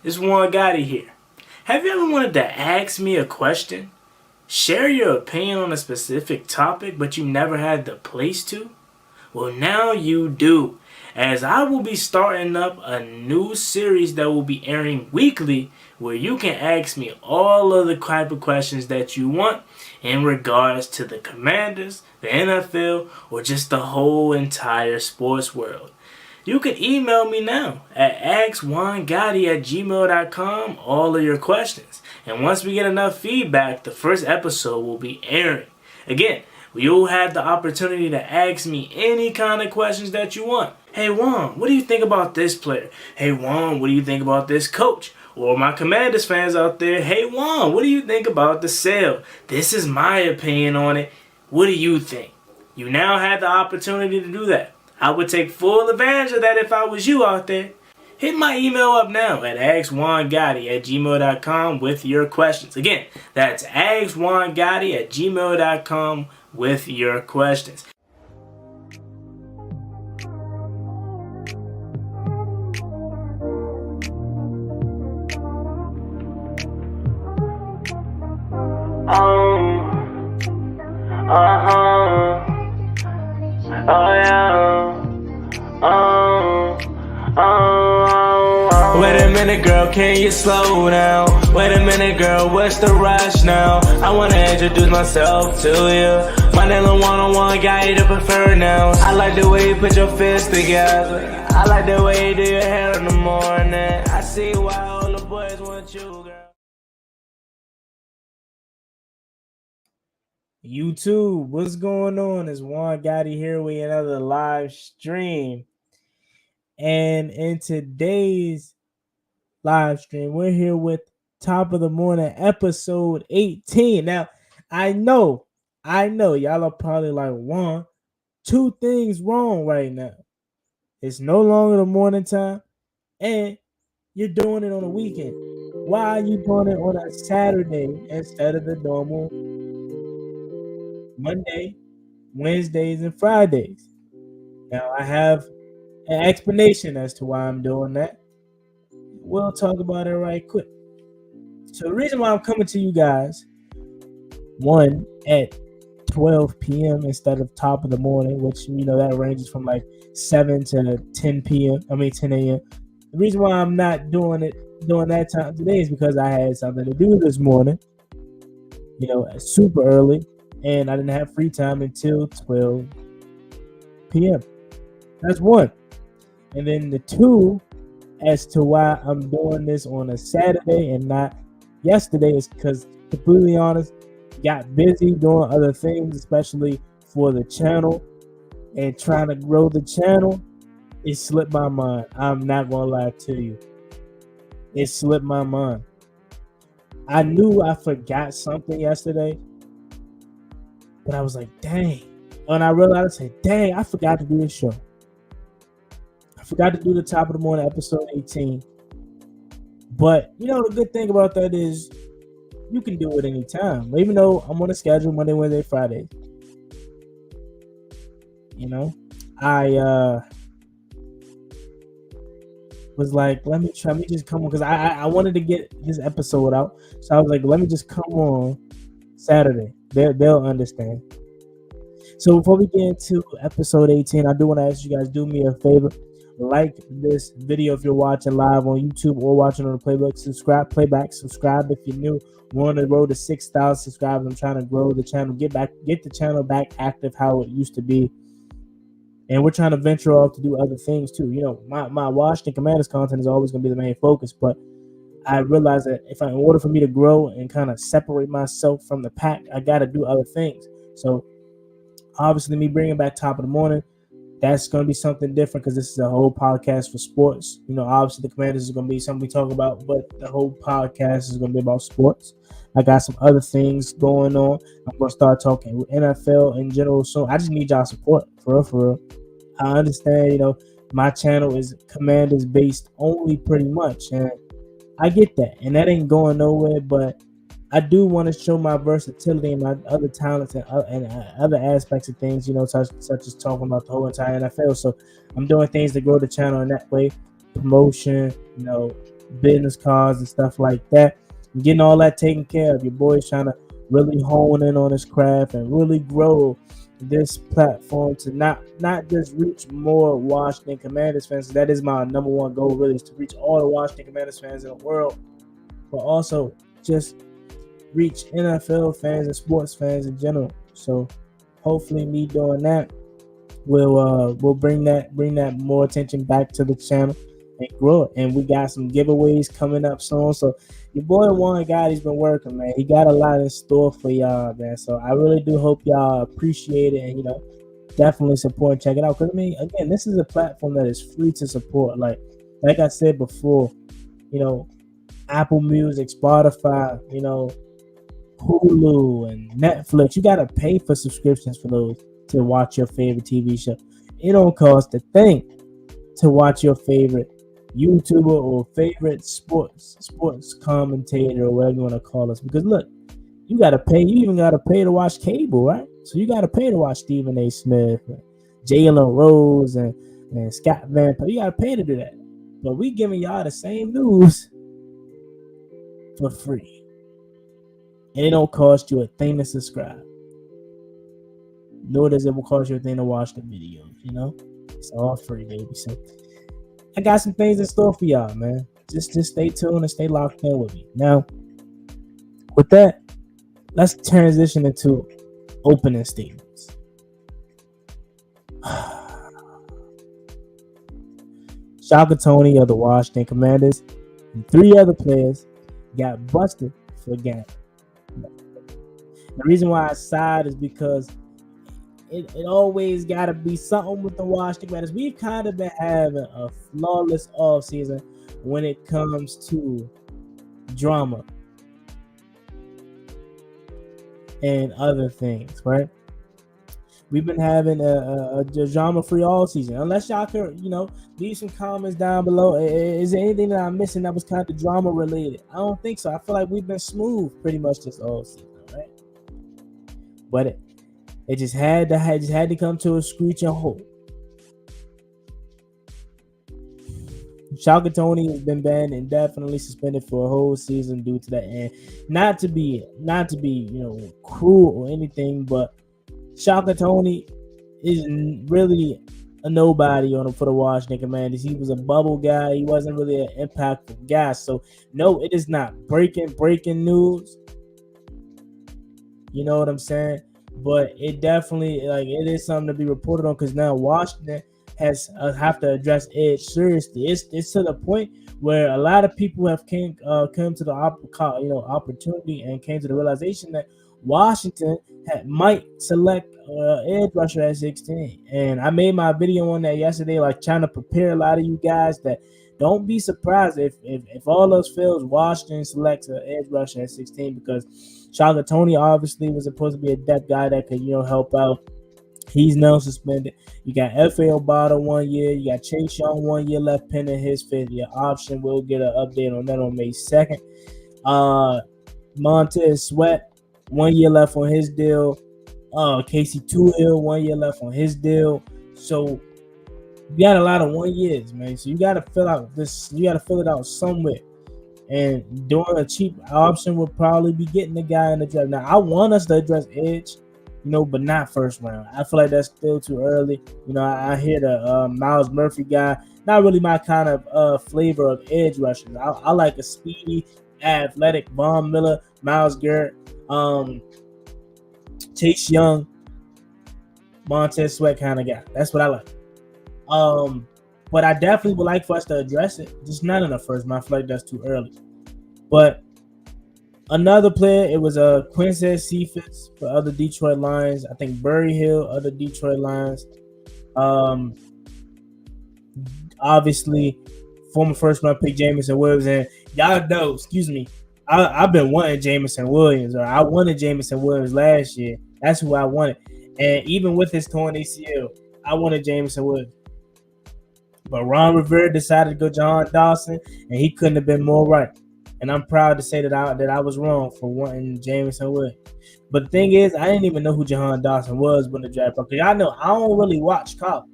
It's Juan Gotti here. Have you ever wanted to ask me a question? Share your opinion on a specific topic, but you never had the place to? Well, now you do, as I will be starting up a new series that will be airing weekly where you can ask me all of the type of questions that you want in regards to the Commanders, the NFL, or just the whole entire sports world. You can email me now at askjuangotti@gmail.com all of your questions. And once we get enough feedback, the first episode will be airing. Again, you'll have the opportunity to ask me any kind of questions that you want. Hey Juan, what do you think about this player? Hey Juan, what do you think about this coach? Or my Commanders fans out there, hey Juan, what do you think about the sale? This is my opinion on it. What do you think? You now have the opportunity to do that. I would take full advantage of that if I was you out there. Hit my email up now at askjuangotti@gmail.com with your questions. Again, that's askjuangotti@gmail.com with your questions. Wait a minute, girl, can you slow down? Wait a minute, girl, what's the rush now? I wanna introduce myself to you. My name is one-on-one guy to prefer now. I like the way you put your fists together. I like the way you do your hair in the morning. I see why all the boys want you, girl. YouTube, what's going on? It's Juan Gotti here with another live stream. And in today's live stream, we're here with Top of the Morning, episode 18. Now, I know, y'all are probably like, Juan, two things wrong right now. It's no longer the morning time, and you're doing it on a weekend. Why are you doing it on a Saturday instead of the normal Monday, Wednesdays, and Fridays? Now, I have an explanation as to why I'm doing that. We'll talk about it right quick. So the reason why I'm coming to you guys, one, at 12 p.m. instead of top of the morning, which, that ranges from like 7 to 10 p.m. 10 a.m. The reason why I'm not doing it during that time today is because I had something to do this morning, super early, and I didn't have free time until 12 p.m. That's one. And then the two, as to why I'm doing this on a Saturday and not yesterday, is because, completely honest, got busy doing other things, especially for the channel and trying to grow the channel. It slipped my mind. I'm not gonna lie to you. It slipped my mind. I knew I forgot something yesterday, but I was like, dang. When I realized, I said, dang, I forgot to do this show. I forgot to do the Top of the Morning episode 18. But, the good thing about that is you can do it anytime. Even though I'm on a schedule Monday, Wednesday, Friday. I was like, let me just come on. Because I wanted to get this episode out. So I was like, let me just come on Saturday. They'll understand. So before we get into episode 18, I do want to ask you guys, do me a favor. Like this video if you're watching live on YouTube or watching on the playback. Subscribe if you're new. We're on the road to 6,000 subscribers. I'm trying to grow the channel, get the channel back active how it used to be. And we're trying to venture off to do other things too. My Washington Commanders content is always going to be the main focus, but I realize that in order for me to grow and kind of separate myself from the pack, I got to do other things. So obviously me bringing back Top of the Morning, that's going to be something different because this is a whole podcast for sports. Obviously the Commanders is going to be something we talk about, but the whole podcast is going to be about sports. I got some other things going on. I'm going to start talking NFL in general soon. I just need y'all support, for real. I understand, my channel is Commanders based only pretty much, and I get that, and that ain't going nowhere, but I do want to show my versatility and my other talents and other aspects of things, such as talking about the whole entire NFL. So I'm doing things to grow the channel in that way, promotion, business cards and stuff like that. And getting all that taken care of. Your boy's trying to really hone in on his craft and really grow this platform to not just reach more Washington Commanders fans. That is my number one goal, really, is to reach all the Washington Commanders fans in the world, but also just reach NFL fans and sports fans in general. So hopefully me doing that will bring that more attention back to the channel and grow it. And we got some giveaways coming up soon. So your boy Juan God, he's been working, man. He got a lot in store for y'all, man. So I really do hope y'all appreciate it and definitely support and check it out. Because I mean, again, this is a platform that is free to support. Like I said before, Apple Music, Spotify, Hulu and Netflix. You gotta pay for subscriptions for those to watch your favorite TV show. It don't cost a thing to watch your favorite YouTuber or favorite sports commentator or whatever you want to call us. Because look, you gotta pay. You even gotta pay to watch cable, right? So you gotta pay to watch Stephen A. Smith, Jalen Rose, and Scott Van Pelt. You gotta pay to do that. But we giving y'all the same news for free. And it don't cost you a thing to subscribe. Nor does it cost you a thing to watch the videos, It's all free, baby. So I got some things in store for y'all, man. Just stay tuned and stay locked in with me. Now, with that, let's transition into opening statements. Shaka Tony of the Washington Commanders and 3 other players got busted for gambling. The reason why I sighed is because it always got to be something with the Washington Commanders. We've kind of been having a flawless offseason when it comes to drama and other things, right? We've been having a drama-free all season. Unless y'all can, leave some comments down below. Is there anything that I'm missing that was kind of drama-related? I don't think so. I feel like we've been smooth pretty much this all season, right? But it just had to come to a screeching halt. Shaka Tony has been banned and definitely suspended for a whole season due to that. And not to be cruel or anything, but Shaka Tony is really a nobody for the Washington Commanders. He was a bubble guy. He wasn't really an impactful guy. So no, it is not breaking news. You know what I'm saying? But it definitely it is something to be reported on, because now Washington has have to address Edge seriously. It's to the point where a lot of people have come to the opportunity and came to the realization that Washington might select edge rusher at 16. And I made my video on that yesterday, trying to prepare a lot of you guys that don't be surprised if all else fails, Washington selects an edge rusher at 16, because Shaka Tony obviously was supposed to be a depth guy that could help out. He's now suspended. You got F.A. Obata 1 year. You got Chase Young 1 year left pending his 5th-year option. We'll get an update on that on May 2nd. Montez Sweat 1 year left on his deal. Casey Toohill 1 year left on his deal. So you got a lot of 1 years, man. So you got to fill out this. You got to fill it out somewhere. And doing a cheap option would probably be getting the guy in the draft. Now I want us to address edge, but not first round. I feel like that's still too early. I hear the Miles Murphy guy. Not really my kind of flavor of edge rushers. I like a speedy, athletic Von Miller, Myles Garrett, Chase Young, Montez Sweat kind of guy. That's what I like. But I definitely would like for us to address it. Just not in the first round. I feel like that's too early. But another player, it was Quincy Cephas for other Detroit Lions. I think Burry Hill, other Detroit Lions. Obviously, former first round pick Jameson Williams. And y'all know, I've been wanting Jameson Williams. Or I wanted Jameson Williams last year. That's who I wanted. And even with his torn ACL, I wanted Jameson Williams. But Ron Rivera decided to go Jahan Dawson, and he couldn't have been more right. And I'm proud to say that I was wrong for wanting Jameson Williams. But the thing is, I didn't even know who Jahan Dawson was when the draft broke. Y'all know I don't really watch college.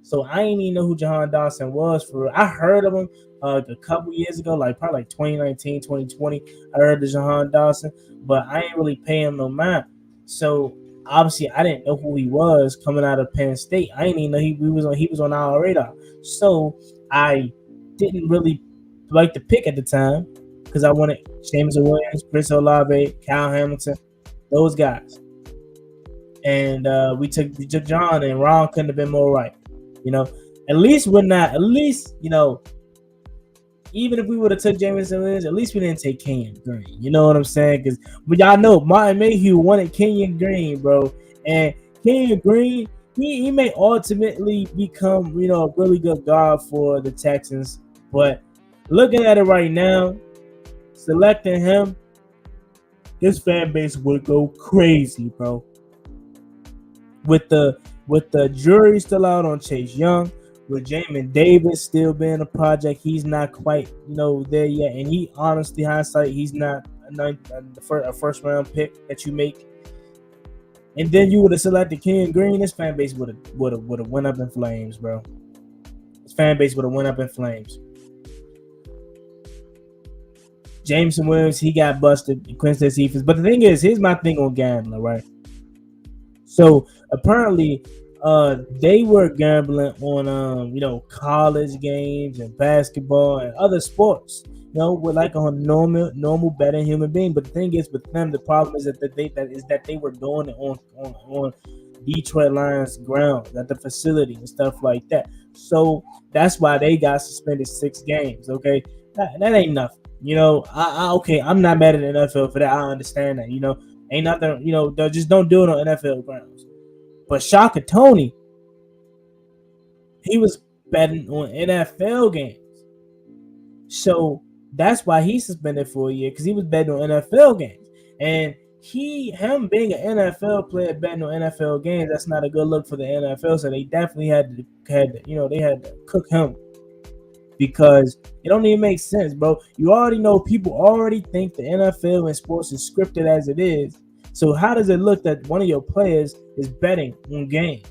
So I ain't even know who Jahan Dawson was for real. I heard of him a couple years ago, like probably like 2019, 2020. I heard of Jahan Dawson, but I ain't really pay him no mind. So obviously I didn't know who he was coming out of Penn State. I didn't even know he was on our radar. So I didn't really like the pick at the time because I wanted Jameson Williams, Chris Olave, Kyle Hamilton, those guys. And we took John, and Ron couldn't have been more right. You know, at least we're not. At least even if we would have took Jameson Williams, at least we didn't take Kenyon Green. You know what I'm saying? Because y'all know Martin Mayhew wanted Kenyon Green, bro, and Kenyon Green he may ultimately become a really good guard for the Texans, but looking at it right now, selecting him, this fan base would go crazy, bro. With the jury still out on Chase Young, with Jamin Davis still being a project, he's not quite there yet. And he honestly, hindsight, he's not a first round pick that you make. And then you would have selected Kenyon Green. This fan base would have went up in flames, bro. This fan base would have went up in flames. Jameson Williams, he got busted. Quincy Cephas. But the thing is, here's my thing on gambling, right? So apparently, they were gambling on college games and basketball and other sports. With like a normal betting human being. But the thing is, with them, the problem is that they were doing it on Detroit Lions grounds at the facility and stuff like that. So that's why they got suspended 6 games. Okay, that ain't nothing. Okay, I'm not mad at the NFL for that. I understand that. Ain't nothing. Just don't do it on NFL grounds. But Shaka Tony, he was betting on NFL games. So that's why he's suspended for a year, because he was betting on NFL games. And him being an NFL player betting on NFL games, that's not a good look for the NFL. So they definitely had to cook him, because it don't even make sense, bro. You already know people already think the NFL and sports is scripted as it is. So how does it look that one of your players is betting on games?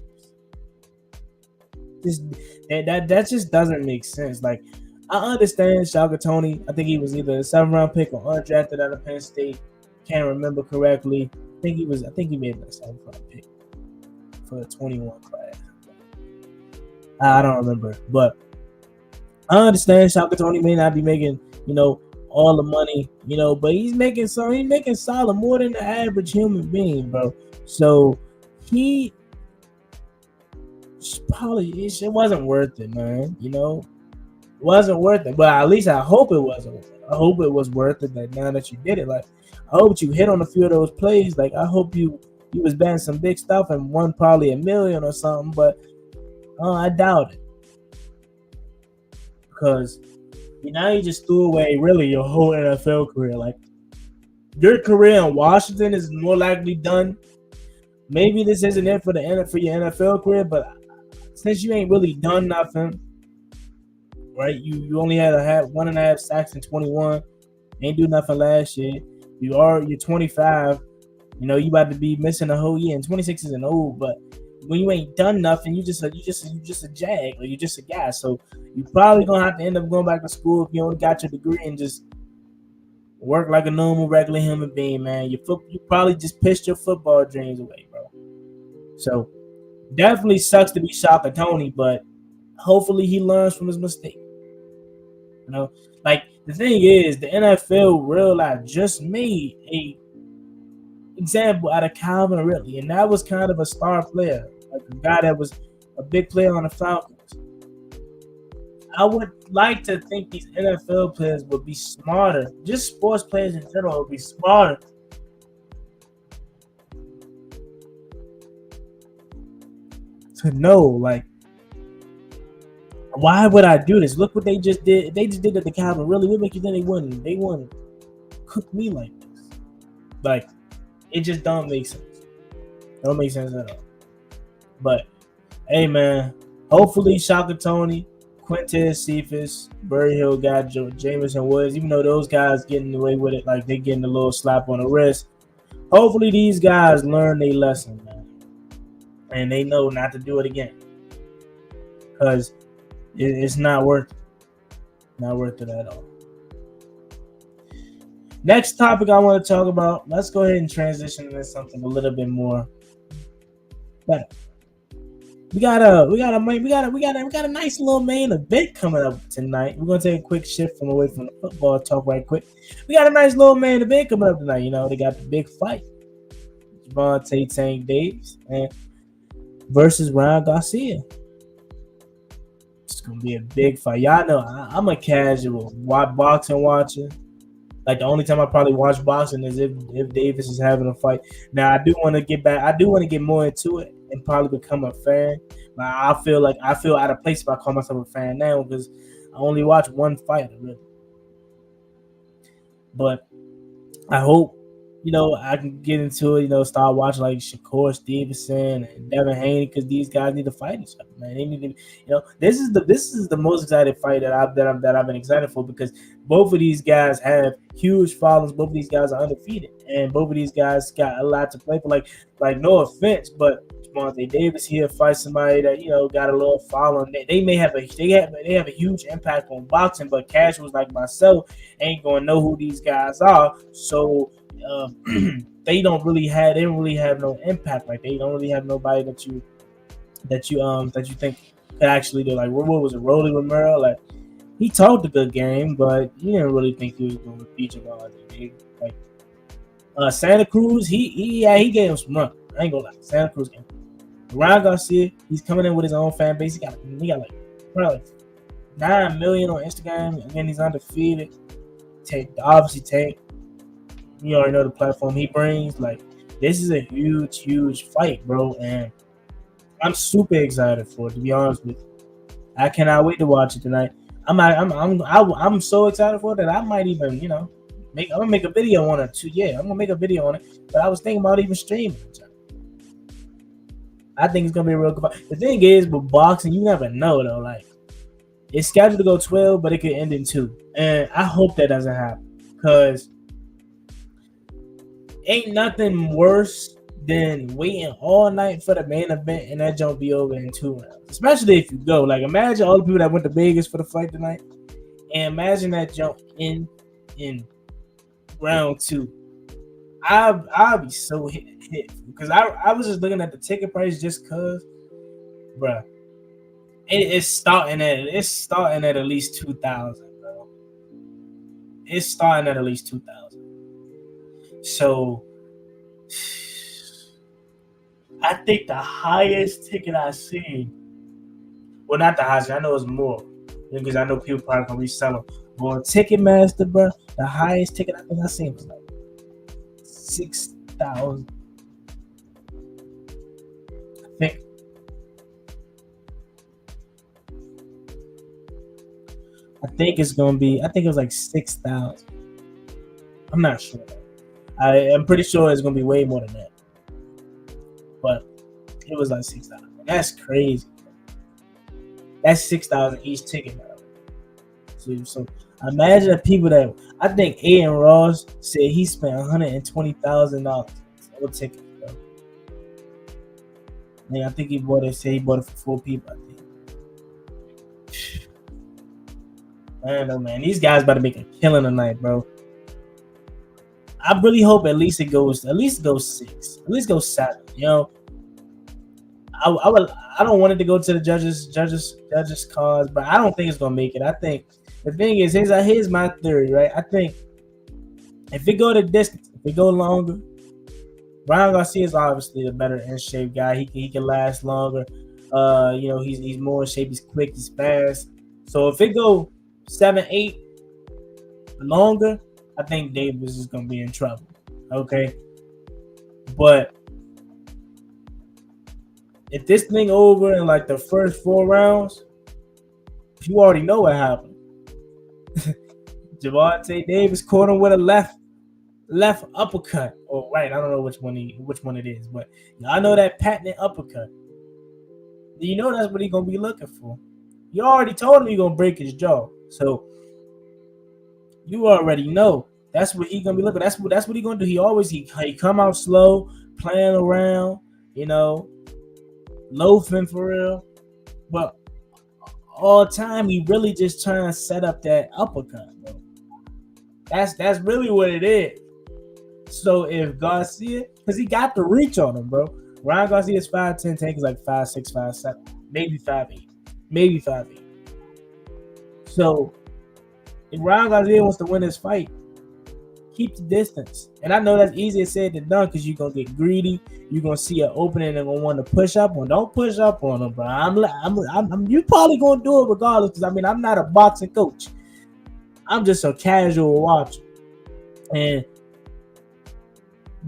That just doesn't make sense. Like, I understand Shaka Tony. I think he was either a 7th round pick or undrafted out of Penn State. Can't remember correctly. I think he made a 7th round pick for the 21 class. I don't remember, but I understand Shaka Tony may not be making all the money, but he's making solid more than the average human being, bro. So he probably it wasn't worth it, man. Wasn't worth it, but at least I hope it wasn't. I hope it was worth it. That now that you did it, like I hope you hit on a few of those plays. Like I hope you was betting some big stuff and won probably $1 million or something. But I doubt it, because now you just threw away really your whole NFL career. Like your career in Washington is more likely done. Maybe this isn't it for your NFL career, but since you ain't really done nothing. Right, you only had 1.5 sacks in 21. Ain't do nothing last year. You're 25. You about to be missing a whole year. And 26 isn't old, but when you ain't done nothing, you just a jag, or you just a guy. So you probably gonna have to end up going back to school if you only got your degree and just work like a normal, regular human being, man. You probably just pissed your football dreams away, bro. So definitely sucks to be Shaka Tony, but hopefully he learns from his mistake. Like the thing is, the NFL realized just made a example out of Calvin Ridley, and that was kind of a star player, like a guy that was a big player on the Falcons. I would like to think these NFL players would be smarter. Just sports players in general would be smarter to know, like, why would I do this? Look what they just did. They just did it to Calvin. Really, what make you think they wouldn't? They wouldn't cook me like this. Like, it just don't make sense. Don't make sense at all. But hey, man, hopefully Shaka Tony, Quintez Cephas, Burry Hill got Jameson Woods, even though those guys getting away with it, like they getting a little slap on the wrist. Hopefully these guys learn their lesson, man, and they know not to do it again. because it's not worth it at all. Next topic I want to talk about. Let's go ahead and transition into something a little bit more better. We got a nice little main event coming up tonight. We're gonna take a quick shift away from the football talk right quick. We got a nice little main event coming up tonight. You know, they got the big fight. Javante Tank Davis and versus Ryan Garcia. It's gonna be a big fight. Y'all know I'm a casual boxing watcher. Like the only time I probably watch boxing is if Davis is having a fight. Now I do want to get back. I do want to get more into it and probably become a fan. But I feel out of place if I call myself a fan now because I only watch one fight really. But I hope I can get into it. Start watching like Shakur Stevenson and Devin Haney because these guys need to fight each other, man. They need to, this is the most excited fight that I've been excited for because both of these guys have huge followings. Both of these guys are undefeated, and both of these guys got a lot to play for. Like no offense, but Javante Davis here fight somebody that got a little following. They may have a huge impact on boxing, but casuals like myself ain't gonna know who these guys are. So they don't really have no impact. Like they don't really have nobody that you think could actually do. Like what was it, Rolly Romero? Like he talked a good game, but you didn't really think he was going to beat Javante. Like Santa Cruz, he gave him some run. I ain't gonna lie, Santa Cruz game. Ryan Garcia, he's coming in with his own fan base. He got like probably 9 million on Instagram. Again, he's undefeated. Tank. You already know the platform he brings. Like this is a huge fight, bro, and I'm super excited for it. To be honest with you, I cannot wait to watch it tonight. I'm so excited for it that I might even I'm gonna make a video on it too. Yeah, I'm gonna make a video on it. But I was thinking about even streaming. I think it's gonna be a real good fight. The thing is, with boxing, you never know though. Like it's scheduled to go 12, but it could end in 2, and I hope that doesn't happen because ain't nothing worse than waiting all night for the main event and that jump be over in 2 rounds. Especially if you go. Like imagine all the people that went to Vegas for the fight tonight, and imagine that jump in round 2. I'll be so hit because I was just looking at the ticket price just cause, bruh. It's starting at least 2,000, bro. It's starting at least 2,000. So I think the highest ticket I've seen, well, not the highest, I know it's more because I know people probably can resell them. But on Ticketmaster, bro, the highest ticket I think I seen was like 6,000. I think it's gonna be. I think it was like 6,000. I'm not sure. I'm pretty sure it's gonna be way more than that. But it was like 6,000. That's crazy. That's 6,000 each ticket now. So imagine the people that I think Aiden Ross said he spent $120,000 on a ticket. Bro. And I think he bought it for 4 people. I think. I don't know, man. These guys about to make a killing tonight, bro. I really hope at least it goes 6, at least go 7. I don't want it to go to the judges cause, but I don't think it's gonna make it. I think the thing is, here's my theory, right? I think if it go the distance, if it go longer, Ryan Garcia is obviously a better in shape guy. He can last longer. He's more in shape. He's quick. He's fast. So if it go 7, 8 longer, I think Davis is gonna be in trouble. Okay, but if this thing over in like the first 4 rounds, you already know what happened. Javante Davis caught him with a left uppercut, or right, I don't know which one it is, but I know that patented uppercut. You know that's what he's gonna be looking for. You already told him you're gonna break his jaw, so you already know that's what he's gonna be looking. That's what he's gonna do. He come out slow, playing around, loafing for real. But all time, he really just trying to set up that uppercut, bro. That's really what it is. So if Garcia, because he got the reach on him, bro. Ryan Garcia is 5'10", Tank is like 5'6", 5'7", maybe 5'8", maybe 5'8". So if Ryan Garcia wants to win this fight, keep the distance. And I know that's easier said than done because you're gonna get greedy. You're gonna see an opening and gonna want to push up on. Don't push up on him, bro. You probably gonna do it regardless. Because I mean, I'm not a boxing coach. I'm just a casual watcher. And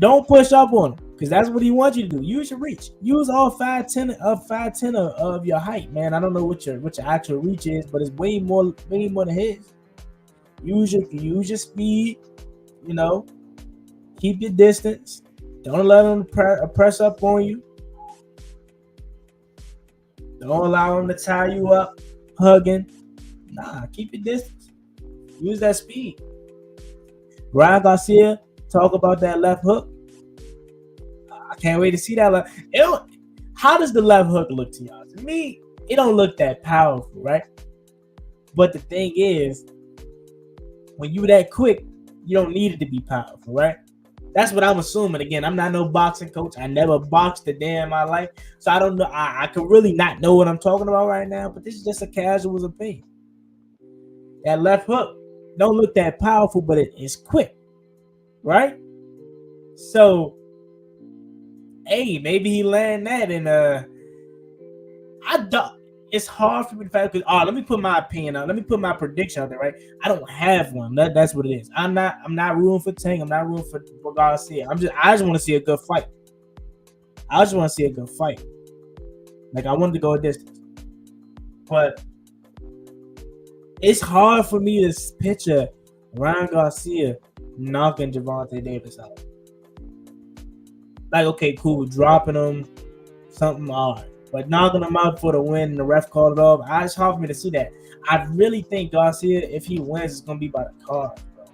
don't push up on him because that's what he wants you to do. Use your reach. Use all 5'10" of your height, man. I don't know what your actual reach is, but it's way more than his. Use your speed. You know, keep your distance. Don't let them press up on you. Don't allow them to tie you up, hugging. Nah, keep your distance. Use that speed. Ryan Garcia, talk about that left hook. I can't wait to see that. How does the left hook look to y'all? To me, it don't look that powerful, right? But the thing is, when you that quick, you don't need it to be powerful, right? That's what I'm assuming. Again, I'm not no boxing coach. I never boxed a day in my life. So I don't know. I could really not know what I'm talking about right now, but this is just a casual's opinion. That left hook don't look that powerful, but it's quick, right? So, hey, maybe he land that, and I don't. It's hard for me to find because let me put my opinion out. Let me put my prediction out there, right? I don't have one. That's what it is. I'm not rooting for Tank. I'm not rooting for Garcia. I just want to see a good fight. I just want to see a good fight. Like I wanted to go a distance. But it's hard for me to picture Ryan Garcia knocking Gervonta Davis out. Like, okay, cool, dropping him, something odd. But knocking him out for the win and the ref called it off, it's hard for me to see that. I really think Garcia, if he wins, it's going to be by the cards, bro.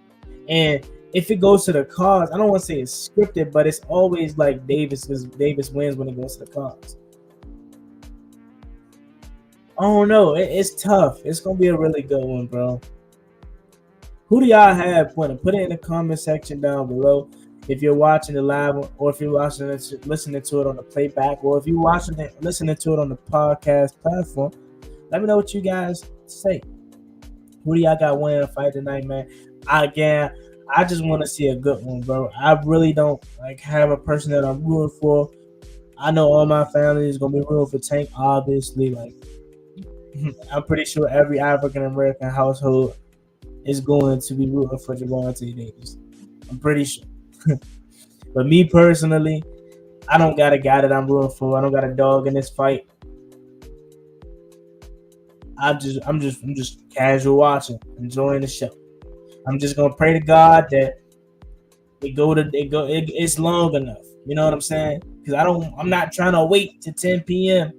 And if it goes to the cards, I don't want to say it's scripted, but it's always like Davis wins when it goes to the cards. I don't know. It's tough. It's going to be a really good one, bro. Who do y'all have winning? Put it in the comment section down below. If you're watching it live, or if you're watching it, listening to it on the playback, or if you're watching it, listening to it on the podcast platform, let me know what you guys say. Who do y'all got winning the fight tonight, man? I just want to see a good one, bro. I really don't have a person that I'm rooting for. I know all my family is gonna be rooting for Tank, obviously. I'm pretty sure every African American household is going to be rooting for Gervonta Davis. I'm pretty sure. But me personally, I don't got a guy that I'm rooting for. I don't got a dog in this fight. I'm just casual watching, enjoying the show. I'm just gonna pray to God that it's long enough. You know what I'm saying? Because I'm not trying to wait to 10 p.m.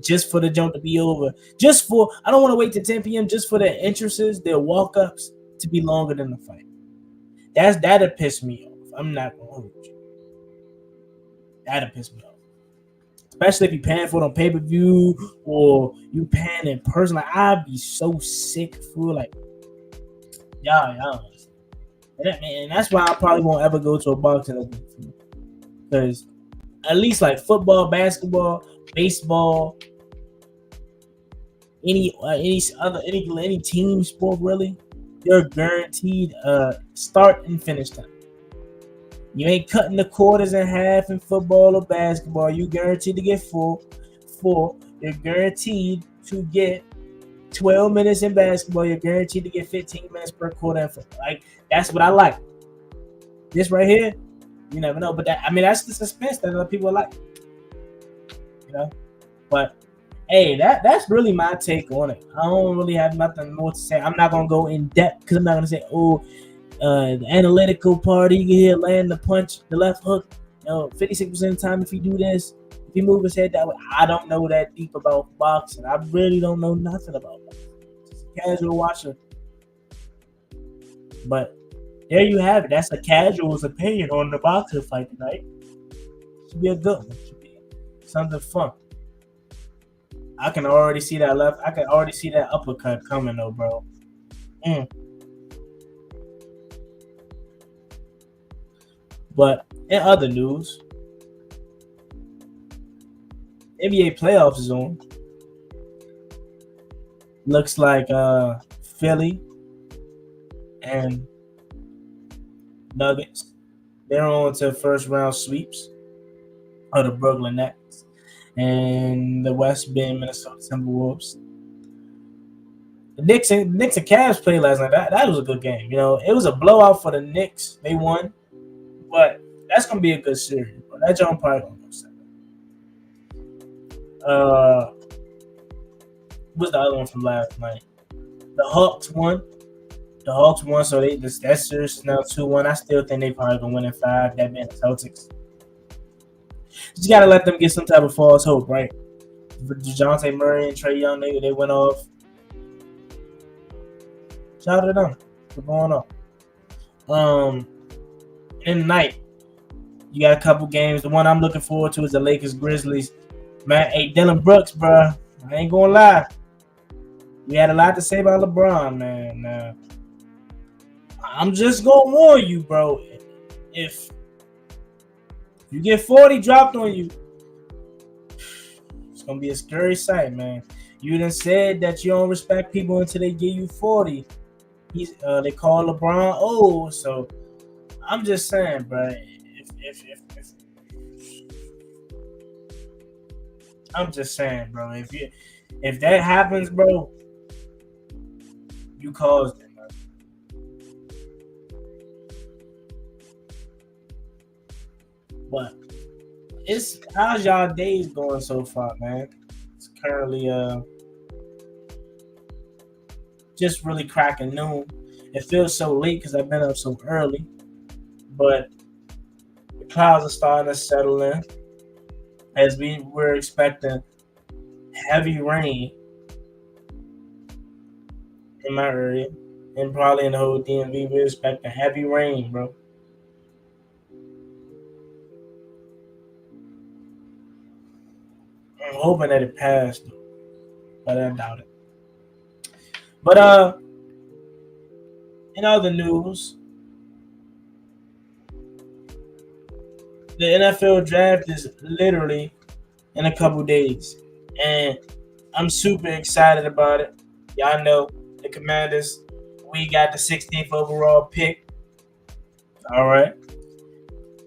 just for the jump to be over. I don't want to wait to 10 p.m. just for their entrances, their walk-ups to be longer than the fight. That'll piss me off. I'm not gonna hold you. That'll piss me off. Especially if you're paying for it on pay-per-view or you paying in person. I'd be so sick for y'all. And that's why I probably won't ever go to a boxing event. Because at least football, basketball, baseball, any team sport really, they're guaranteed start and finish time. You ain't cutting the quarters in half in football or basketball. You guaranteed to get full. You're guaranteed to get 12 minutes in basketball. You're guaranteed to get 15 minutes per quarter in football. That's what I like. This right here, you never know. But that's the suspense that other people like. You know? But hey, that's really my take on it. I don't really have nothing more to say. I'm not gonna go in depth because I'm not gonna say, the analytical part, you can hear land the punch, the left hook, 56% of the time if you do this, if you move his head that way. I don't know that deep about boxing. I really don't know nothing about boxing. Just a casual watcher. But there you have it. That's a casual's opinion on the boxing fight tonight. Should be a good one. Should be something fun. I can already see that left. I can already see that uppercut coming though, bro. Mm. But in other news, NBA playoffs is on. Looks like Philly and Nuggets. They're on to first round sweeps of the Brooklyn Nets and the West Bend Minnesota Timberwolves. The Knicks and Cavs played last night. That was a good game. You know, it was a blowout for the Knicks. They won, but that's gonna be a good series. But that John probably gonna go seven. What's the other one from last night? The Hawks won. So that series is now 2-1. I still think they probably gonna win in 5. That being the Celtics. Just gotta let them get some type of false hope, right? DeJounte Murray and Trae Young, they went off. Shout out to them for going off. In the night, you got a couple games. The one I'm looking forward to is the Lakers Grizzlies. Man, hey, Dylan Brooks, bro. I ain't gonna lie. We had a lot to say about LeBron, man. I'm just gonna warn you, bro. If you get 40 dropped on you, it's gonna be a scary sight, man. You done said that you don't respect people until they give you 40. They call LeBron old, so I'm just saying, bro. I'm just saying, bro. If that happens, bro, you caused it, man. But how's y'all days going so far, man? It's currently just really cracking noon. It feels so late because I've been up so early, but the clouds are starting to settle in as we're expecting heavy rain in my area and probably in the whole DMV. We're expecting heavy rain, bro. I'm hoping that it passed, but I doubt it. But in other news, the NFL draft is literally in a couple days, and I'm super excited about it. Y'all know the Commanders. We got the 16th overall pick. All right.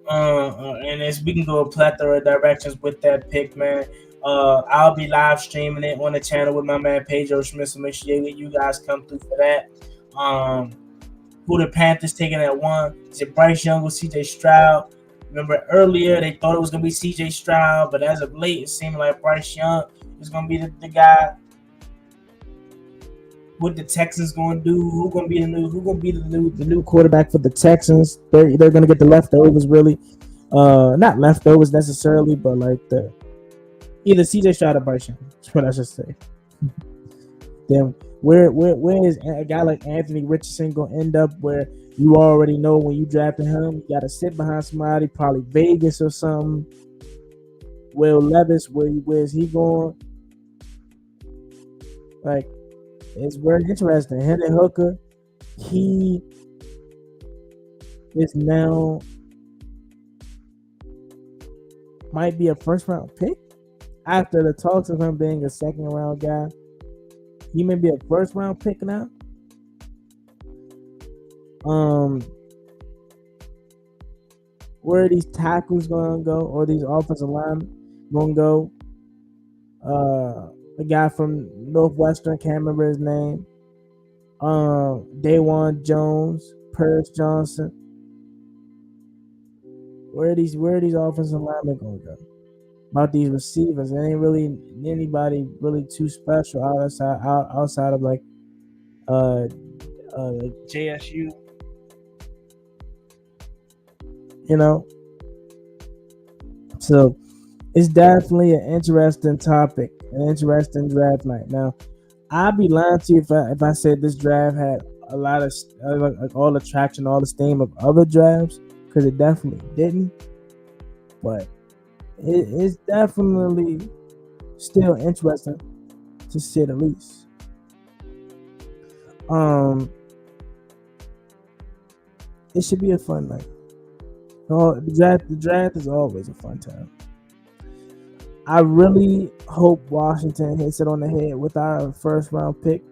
And as we can go a plethora of directions with that pick, man. I'll be live streaming it on the channel with my man Pedro Schmidt, so make sure you guys come through for that. Who the Panthers taking at 1? Is it Bryce Young or CJ Stroud? Remember earlier they thought it was gonna be CJ Stroud, but as of late it seemed like Bryce Young is gonna be the guy. What the Texans gonna do? Who gonna be the new quarterback for the Texans? They're gonna get the leftovers, really. Not leftovers necessarily, but like either CJ Stroud or Bryce Young. That's what I should say. Then where is a guy like Anthony Richardson gonna end up? Where you already know when you drafted him, you gotta sit behind somebody, probably Vegas or something. Will Levis, where's he going? Like, it's very interesting. Hendon Hooker, he is now might be a first round pick after the talks of him being a second round guy. He may be a first round pick now. Where are these tackles gonna go, or these offensive linemen gonna go? The guy from Northwestern, can't remember his name. Dawan Jones, Purse Johnson. Where are these offensive linemen gonna go? About these receivers, there ain't really anybody really too special outside of like JSU. You know, so it's definitely an interesting topic, an interesting draft night. Now, I'd be lying to you if I said this draft had a lot of like all the traction, all the steam of other drafts, because it definitely didn't. But it's definitely still interesting to say the least. It should be a fun night. The draft is always a fun time. I really hope Washington hits it on the head with our first round pick,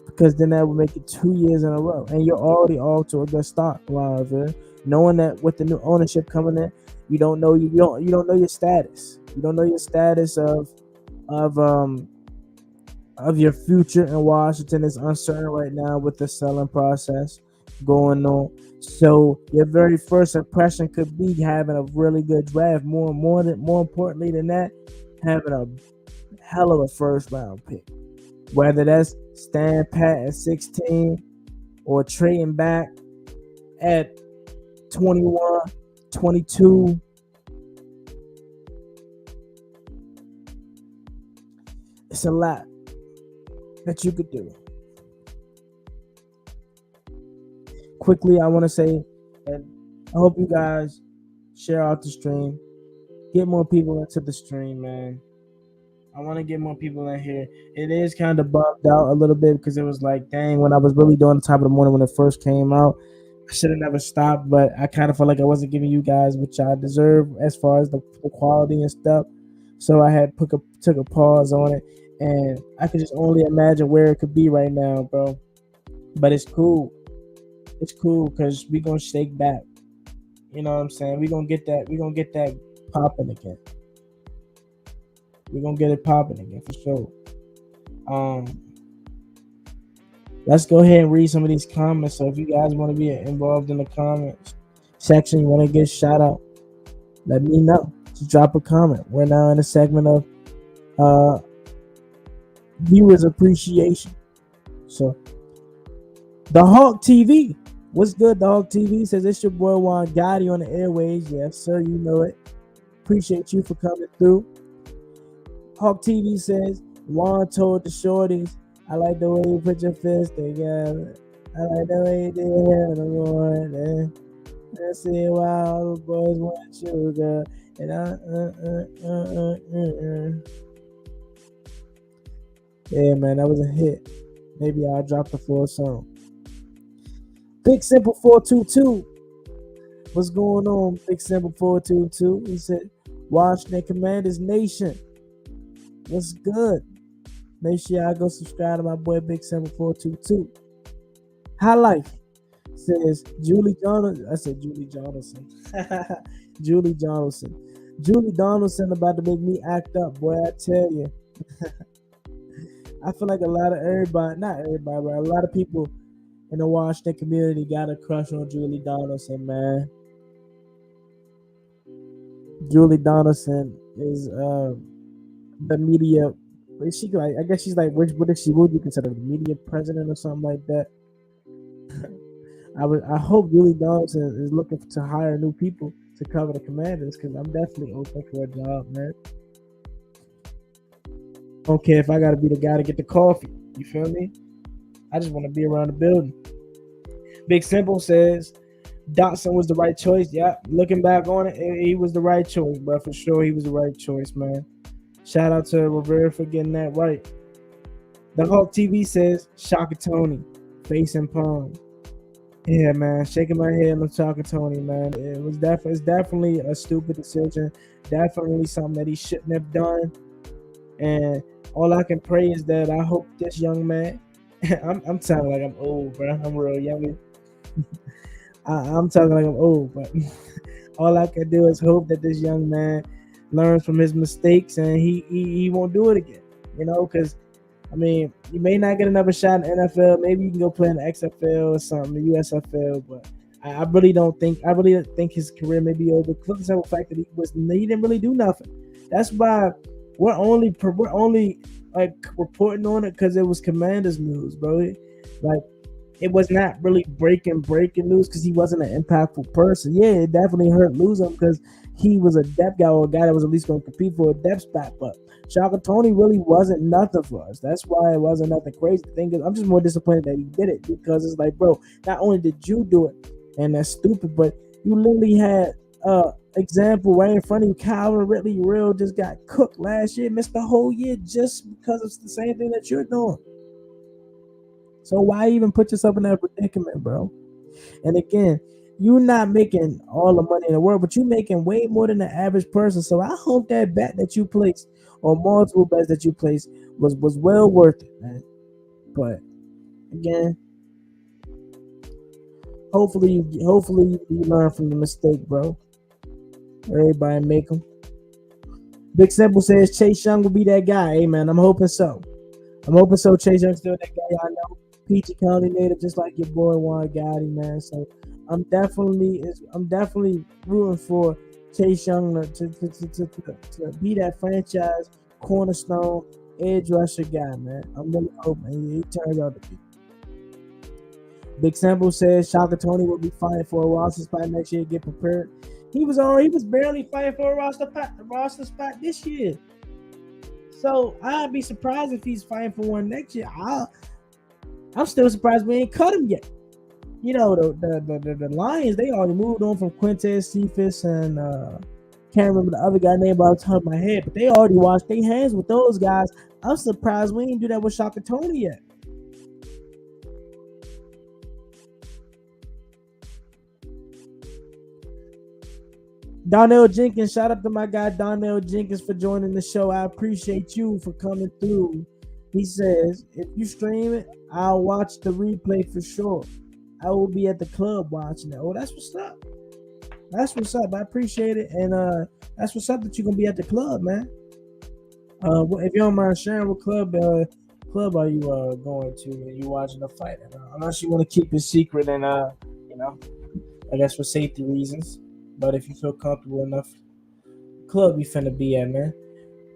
because then that would make it 2 years in a row, and you're already off to a good start, Wilder. Knowing that with the new ownership coming in, you don't know your status. You don't know your status of um of your future in Washington is uncertain right now with the selling process going on. So your very first impression could be having a really good draft. More importantly than that, having a hell of a first round pick. Whether that's staying pat at 16 or trading back at 21, 22. It's a lot that you could do. Quickly, I want to say that I hope you guys share out the stream. Get more people into the stream, man. I want to get more people in here. It is kind of bugged out a little bit because it was like, dang, when I was really doing the top of the morning when it first came out, I should have never stopped, but I kind of felt like I wasn't giving you guys what y'all deserve as far as the quality and stuff. So I had took a pause on it, and I could just only imagine where it could be right now, bro. But it's cool. It's cool because we gonna shake back. You know what I'm saying? We gonna get that popping again. We're gonna get it popping again for sure. Let's go ahead and read some of these comments. So if you guys want to be involved in the comments section, you want to get shout out, let me know. Just drop a comment. We're now in a segment of viewers appreciation. So the Hawk TV. What's good? The Hawk TV says it's your boy Juan Gotti on the airways. Yes, sir, you know it. Appreciate you for coming through. Hawk TV says Juan told the shorties, I like the way you put your fist together. I like the way you did it in the morning. I see why all the boys want sugar. And yeah, man, that was a hit. Maybe I'll drop the full song. Big Simple 422. What's going on, Big Simple 422? He said, Washington Commanders Nation. What's good? Make sure y'all go subscribe to my boy Big Simple 422. High Life says Julie Jonathan. I said Julie Jonathan. Julie Jonathan. Julie Donaldson about to make me act up, boy. I tell you. I feel like not everybody, but a lot of people in the Washington community got a crush on Julie Donaldson, man. Julie Donaldson is the media. Is she like? I guess she's like. What would you consider the media president or something like that? I hope Julie Donaldson is looking to hire new people to cover the Commanders, because I'm definitely open for a job, man. Don't care if I got to be the guy to get the coffee. You feel me? I just want to be around the building. Big Simple says Dotson was the right choice. Yeah, looking back on it, he was the right choice, bro. For sure, he was the right choice, man. Shout out to Rivera for getting that right. The Hulk TV says Shaka Tony, face and palm. Yeah, man, shaking my head on Shaka Tony, man. It's definitely a stupid decision. Definitely something that he shouldn't have done. And all I can pray is that I hope this young man. I'm talking like I'm old, bro. I'm real young. I'm talking like I'm old, but all I can do is hope that this young man learns from his mistakes and he won't do it again. You know, because I mean, you may not get another shot in the NFL. Maybe you can go play in the XFL or something, the USFL. But I really think his career may be over. For the simple fact that he didn't really do nothing. That's why we're only like reporting on it because it was Commanders news, bro. Like, it was not really breaking news because he wasn't an impactful person. Yeah, it definitely hurt losing him because he was a depth guy or a guy that was at least going to compete for a depth spot. But Shaka Tony really wasn't nothing for us. That's why it wasn't nothing crazy. The thing is, I'm just more disappointed that he did it, because it's like, bro, not only did you do it, and that's stupid, but you literally had a Example right in front of you, Calvin Ridley Real just got cooked last year, missed the whole year just because it's the same thing that you're doing. So why even put yourself in that predicament, bro? And again, you're not making all the money in the world, but you're making way more than the average person. So I hope that bet that you placed or multiple bets that you placed was well worth it, man. But again, hopefully you learn from the mistake, bro. Everybody make them. Big Simple says Chase Young will be that guy. Hey man, I'm hoping so. Chase Young's still that guy. I know. Peachy County native, just like your boy Juan Gotti, man. So I'm definitely rooting for Chase Young to be that franchise cornerstone edge rusher guy, man. I'm really hoping he turns out to be. Big Sample says Shaka Tony will be fighting for a roster spot next year. Get prepared. He was barely fighting for a roster spot this year. So I'd be surprised if he's fighting for one next year. I'm still surprised we ain't cut him yet. You know, the Lions, they already moved on from Quintez Cephas and can't remember the other guy name off the top of my head, but they already washed their hands with those guys. I'm surprised we ain't do that with Shaka Tony yet. Donnell Jenkins, shout out to my guy Donnell Jenkins for joining the show. I appreciate you for coming through. He says, if you stream it, I'll watch the replay for sure. I will be at the club watching it. Oh, that's what's up. That's what's up. I appreciate it. And that's what's up that you're going to be at the club, man. If you don't mind sharing, what club are you going to when you watching the fight? Unless you want to keep it secret and, I guess for safety reasons. But if you feel comfortable enough, club you finna be at, man.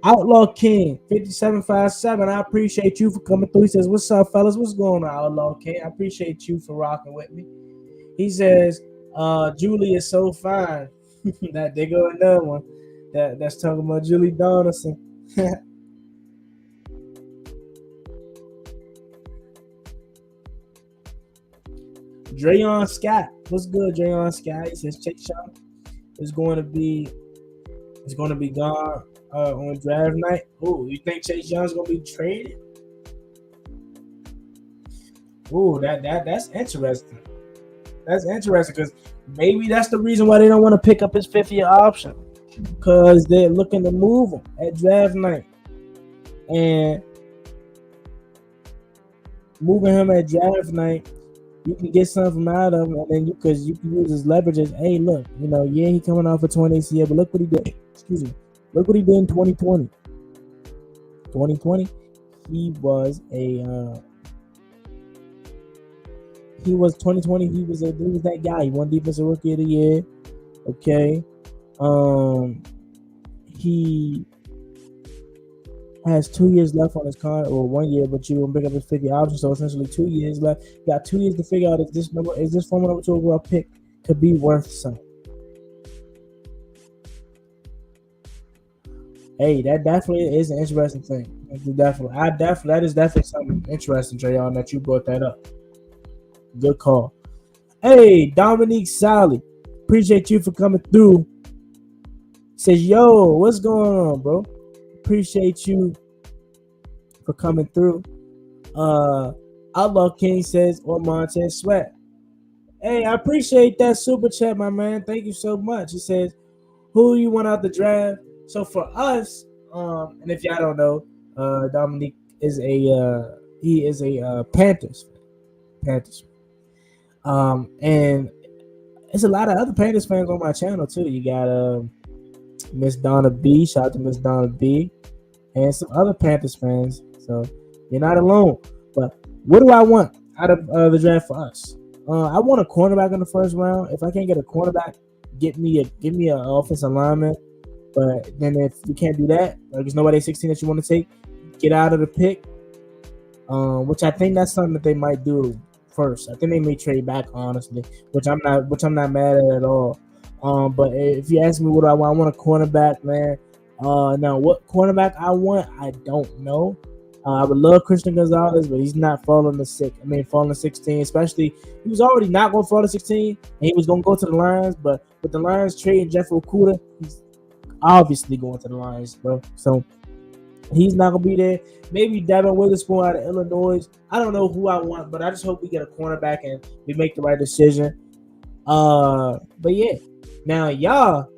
Outlaw King 5757. I appreciate you for coming through. He says, "What's up, fellas? What's going on, Outlaw King? I appreciate you for rocking with me." He says, "Julie is so fine." That they go another one. That's talking about Julie Donaldson. Drayon Scott, what's good, Drayon Scott? He says Chase Young is going to be gone on draft night. Oh, you think Chase Young's gonna be traded? Oh, that's interesting. That's interesting because maybe that's the reason why they don't want to pick up his 5th-year option, because they're looking to move him at draft night, and moving him at draft night, you can get something out of him, and then you can use his leverage as, hey, look, he coming off a 20 ACL, but look what he did. Excuse me. Look what he did in 2020. 2020, he was that guy. He won Defensive Rookie of the Year. Okay. He has 2 years left on his contract, or 1 year, but you will pick up his 5th-year option, so essentially 2 years left. You got 2 years to figure out if this former number 2 overall pick could be worth something. Hey, that definitely is an interesting thing. That is definitely something interesting, Drayon, that you brought that up. Good call. Hey, Dominique Sally, appreciate you for coming through. Says, yo, what's going on, bro? Appreciate you for coming through. Outlaw King says, or Montez Sweat. Hey, I appreciate that super chat, my man. Thank you so much. He says, who you want out the draft? So for us, and if y'all don't know, Dominique is a Panthers fan. And there's a lot of other Panthers fans on my channel too. You got Miss Donna B. Shout out to Miss Donna B. And some other Panthers fans. So you're not alone. But what do I want out of the draft for us? I want a cornerback in the first round. If I can't get a cornerback, give me an offensive lineman. But then if you can't do that, like there's nobody at 16 that you want to take, get out of the pick. Which I think that's something that they might do first. I think they may trade back, honestly, which I'm not mad at all. But if you ask me what I want a cornerback, man. Now what cornerback I want, I don't know. I would love Christian Gonzalez, but he's not falling to falling to 16. Especially, he was already not going to fall to 16, and he was going to go to the Lions. But with the Lions trading Jeff Okudah, he's obviously going to the Lions, bro. So he's not going to be there. Maybe Devin Witherspoon out of Illinois. I don't know who I want, but I just hope we get a cornerback and we make the right decision. But yeah, now y'all,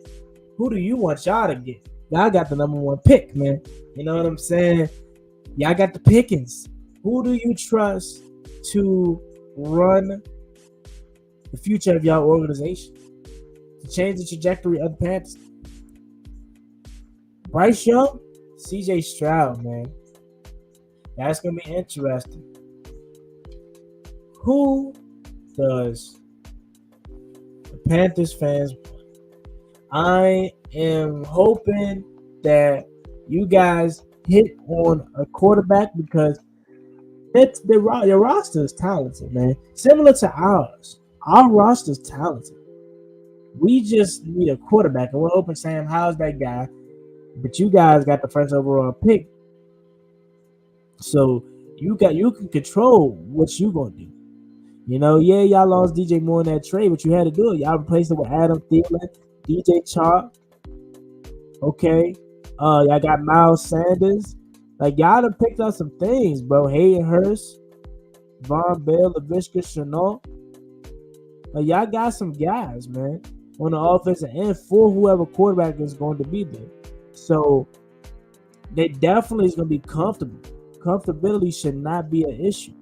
who do you want y'all to get? Y'all got the number one pick, man. You know what I'm saying? Y'all got the pickings. Who do you trust to run the future of y'all organization, to change the trajectory of the Panthers? Bryce Young, CJ Stroud, man. That's gonna be interesting. Who does the Panthers fans want? I am hoping that you guys hit on a quarterback because your roster is talented, man. Similar to ours. Our roster is talented. We just need a quarterback, and we're hoping Sam Howell's that guy. But you guys got the first overall pick, so you can control what you gonna do. You know, yeah, y'all lost DJ Moore in that trade, but you had to do it. Y'all replaced it with Adam Thielen, DJ Chark. Okay. Y'all got Miles Sanders. Like, y'all done picked up some things, bro. Hayden Hurst, Von Bell, LaVishka Chenault. Like, y'all got some guys, man, on the offensive end for whoever quarterback is going to be there. So, they definitely is going to be comfortable. Comfortability should not be an issue.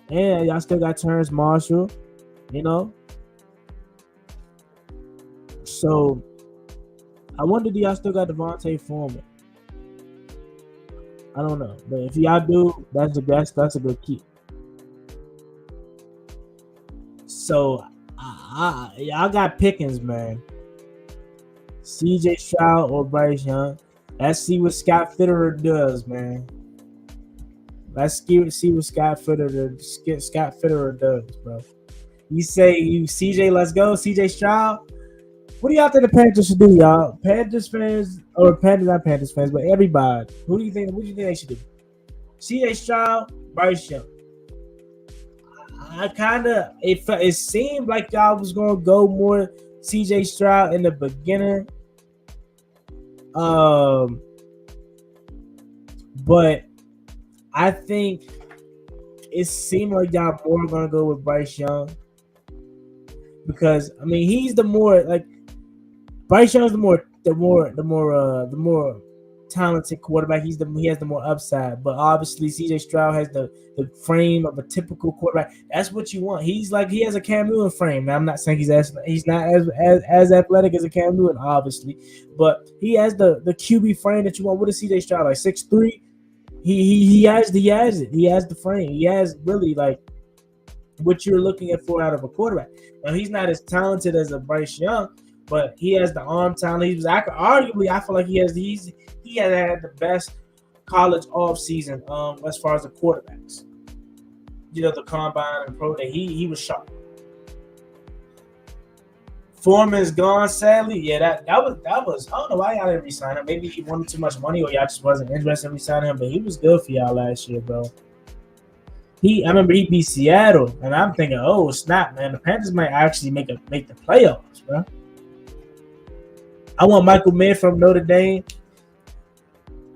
And y'all still got Terrence Marshall, you know. So, I wonder, do y'all still got Devontae Foreman? I don't know. But if y'all do, that's a good keep. So, y'all got pickings, man. CJ Stroud or Bryce Young. Let's see what Scott Fitterer does, man. Let's see what Scott Fitterer does, bro. You say CJ, let's go, CJ Stroud. What do y'all think the Panthers should do, y'all? Panthers fans, or Panthers, not Panthers fans, but everybody. What do you think they should do? CJ Stroud, Bryce Young. It seemed like y'all was gonna go more CJ Stroud in the beginning. But I think it seemed like y'all more gonna go with Bryce Young because he's the more like Bryce Young's the more talented quarterback. He has the more upside, but obviously CJ Stroud has the frame of a typical quarterback. That's what you want. He has a Cam Newton frame. Now I'm not saying he's not as athletic as a Cam Newton, obviously, but he has the QB frame that you want. What is CJ Stroud, like 6'3"? He has it. He has the frame. He has really like what you're looking for out of a quarterback. Now he's not as talented as a Bryce Young, but he has the arm talent. I feel like he had the best college offseason as far as the quarterbacks. You know, the combine and pro day. He was sharp. Foreman's gone, sadly. Yeah, that was. I don't know why y'all didn't re-sign him. Maybe he wanted too much money, or y'all just wasn't interested in re-signing him. But he was good for y'all last year, bro. I remember he beat Seattle, and I'm thinking, oh snap, man, the Panthers might actually make the playoffs, bro. I want Michael Mayer from Notre Dame.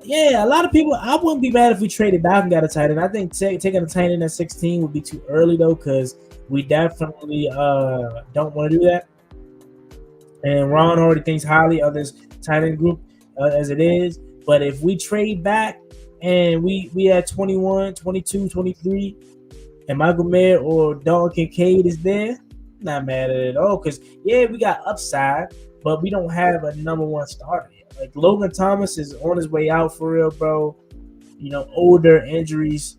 Yeah, a lot of people. I wouldn't be mad if we traded back and got a tight end. I think taking a tight end at 16 would be too early though, because we definitely don't want to do that. And Ron already thinks highly of this tight end group as it is. But if we trade back and we had 21, 22, 23, and Michael Mayer or Dalton Kincaid is there, not mad at it at all. Because, yeah, we got upside, but we don't have a number one starter yet. Like, Logan Thomas is on his way out for real, bro. You know, older, injuries.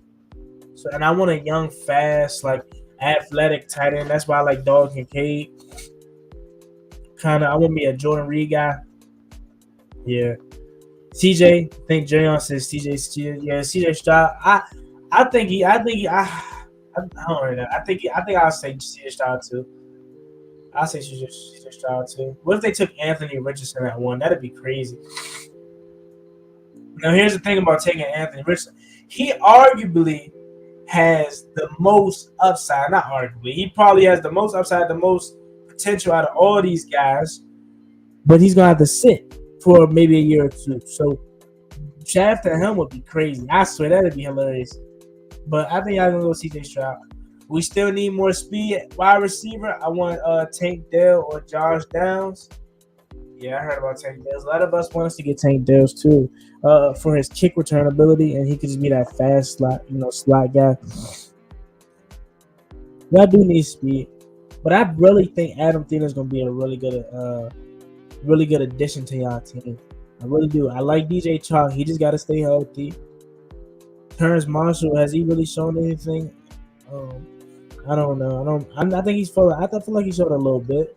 So, and I want a young, fast, like, athletic tight end. That's why I like Dalton Kincaid. I want me a Jordan Reed guy. Yeah. CJ, I think Jayon says CJ Stroud. I think I'll say CJ Stroud too. I'll say CJ Stroud too. What if they took Anthony Richardson at one? That'd be crazy. Now, here's the thing about taking Anthony Richardson. He arguably has the most upside. Not arguably. He probably has the most upside, the most potential out of all these guys. But he's going to have to sit for maybe a year or two. So, drafting him would be crazy. I swear, that would be hilarious. But I think y'all going to go CJ Stroud. We still need more speed. Wide receiver, I want Tank Dell or Josh Downs. Yeah, I heard about Tank Dales. A lot of us want us to get Tank Dales too, for his kick return ability, and he could just be that fast slot guy. Y'all do need speed, but I really think Adam Thielen is gonna be a really good addition to y'all team. I really do. I like DJ Chark. He just got to stay healthy. Terrence Marshall, has he really shown anything? I don't know. I think he's full. I feel like he showed a little bit.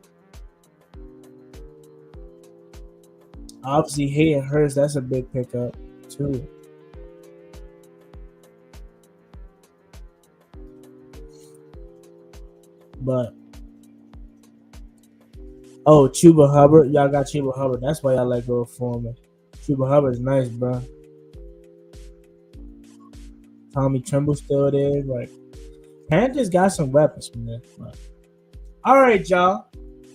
Obviously, Hayden Hurst, that's a big pickup too. But Chuba Hubbard, y'all got Chuba Hubbard. That's why y'all let go of Foreman. Chuba Hubbard's nice, bro. Tommy Tremble still there. Like, Panthers got some weapons, man. But, all right, y'all.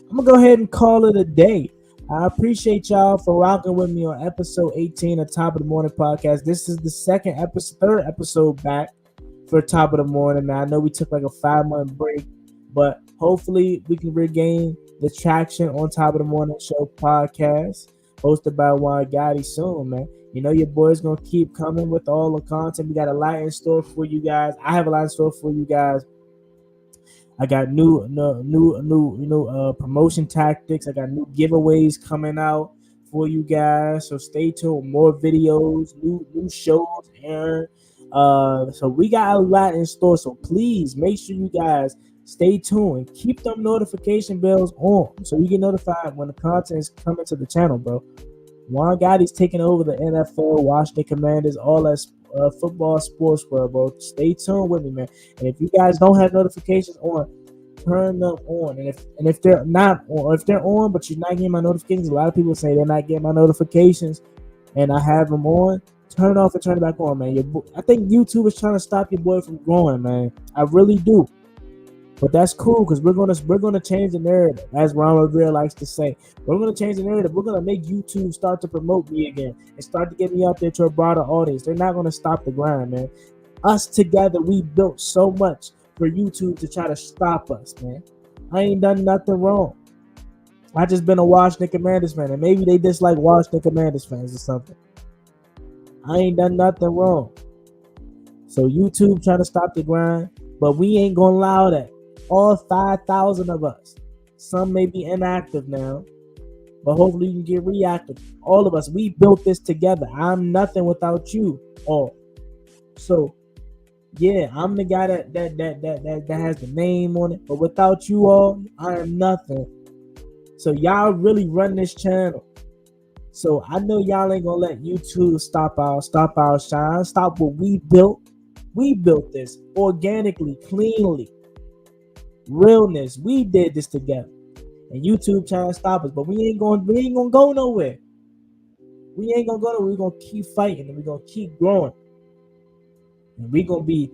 I'm gonna go ahead and call it a day. I appreciate y'all for rocking with me on episode 18 of Top of the Morning Podcast. This is the third episode back for Top of the Morning. Now, I know we took like a 5-month break, but hopefully we can regain the traction on Top of the Morning Show podcast, hosted by Juan Gotti soon, man. You know your boy's going to keep coming with all the content. We got a lot in store for you guys. I have a lot in store for you guys. I got new promotion tactics. I got new giveaways coming out for you guys. So stay tuned. More videos, new shows airing. So we got a lot in store. So please make sure you guys stay tuned and keep them notification bells on so you get notified when the content is coming to the channel, bro. Juan Gotti's taking over the NFL, Washington Commanders, all that football sports world, bro. Stay tuned with me, man. And if you guys don't have notifications on, turn them on. And if they're not on, or if they're on but you're not getting my notifications, a lot of people say they're not getting my notifications, and I have them on. Turn it off and turn it back on, man. I think YouTube is trying to stop your boy from growing, man. I really do. But that's cool because we're gonna change the narrative, as Ron Rivera likes to say. We're gonna change the narrative. We're gonna make YouTube start to promote me again and start to get me out there to a broader audience. They're not gonna stop the grind, man. Us together, we built so much for YouTube to try to stop us, man. I ain't done nothing wrong. I just been a Washington Commanders fan, and maybe they dislike Washington Commanders fans or something. I ain't done nothing wrong. So YouTube trying to stop the grind, but we ain't gonna allow that. All 5,000 of us. Some may be inactive now, but hopefully you can get reactive. All of us, we built this together. I'm nothing without you all. So, yeah, I'm the guy that has the name on it, but without you all, I am nothing. So y'all really run this channel. So I know y'all ain't gonna let YouTube stop our shine, stop what we built. We built this organically, cleanly. Realness. We did this together. And YouTube trying to stop us, but we ain't gonna go nowhere. We ain't gonna go nowhere. We're gonna keep fighting and we're gonna keep growing. And we're gonna be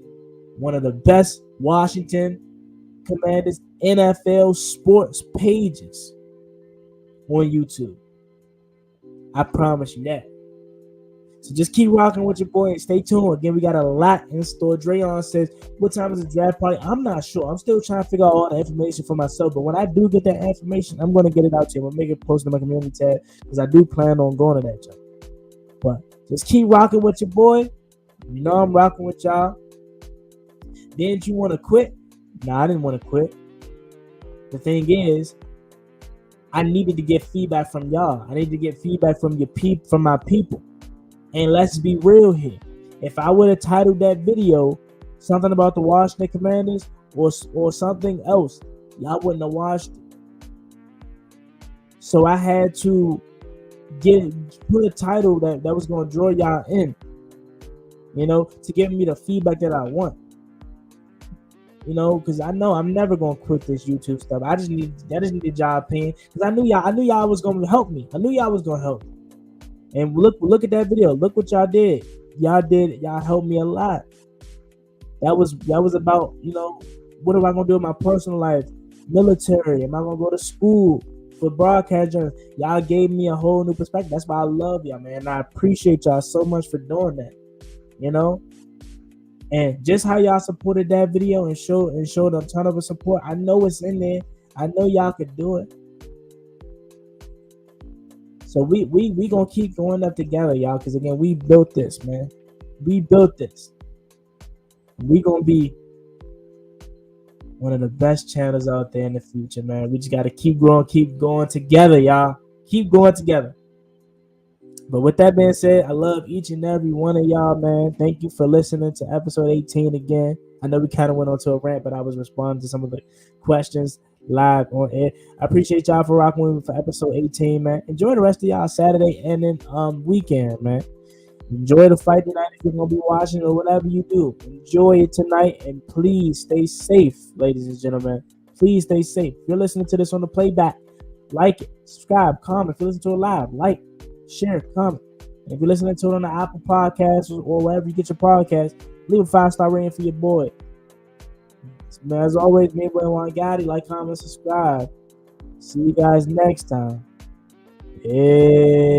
one of the best Washington Commanders NFL sports pages on YouTube. I promise you that. So just keep rocking with your boy and stay tuned. Again, we got a lot in store. Drayon says, what time is the draft party? I'm not sure. I'm still trying to figure out all the information for myself. But when I do get that information, I'm going to get it out to you. I'm going to make it post in my community tab because I do plan on going to that job. But just keep rocking with your boy. You know I'm rocking with y'all. Didn't you want to quit? No, I didn't want to quit. The thing is, I needed to get feedback from y'all. I needed to get feedback from from my people. And let's be real here. If I would have titled that video something about the Washington Commanders or something else, y'all wouldn't have watched it. So I had to put a title that was going to draw y'all in, to give me the feedback that I want. Because I know I'm never gonna quit this YouTube stuff. I just need y'all opinion because I knew y'all was gonna help me. I knew y'all was gonna help me. And look at that video. Look what y'all did. Y'all helped me a lot. That was about, what am I gonna do in my personal life? Military. Am I gonna go to school for broadcast journalism? Y'all gave me a whole new perspective. That's why I love y'all, man. And I appreciate y'all so much for doing that. And just how y'all supported that video and showed a ton of support. I know it's in there. I know y'all could do it. So we gonna keep going up together, y'all, because again, we built this, man. We built this. We gonna be one of the best channels out there in the future, man. We just gotta keep going together, y'all. Keep going together. But with that being said, I love each and every one of y'all, man. Thank you for listening to episode 18 again. I know we kind of went on to a rant, but I was responding to some of the questions live on air. I appreciate y'all for rocking with me for episode 18, man. Enjoy the rest of y'all Saturday and then weekend, man. Enjoy the fight tonight if you're gonna be watching or whatever you do. Enjoy it tonight, and please stay safe, ladies and gentlemen. Please stay safe. If you're listening to this on the playback, like it, subscribe, comment. If you listen to it live, like, share, comment. And if you're listening to it on the Apple Podcasts or wherever you get your podcast, leave a 5-star rating for your boy. Man, as always, me, boy, Juangotti. Like, comment, subscribe. See you guys next time. Yeah.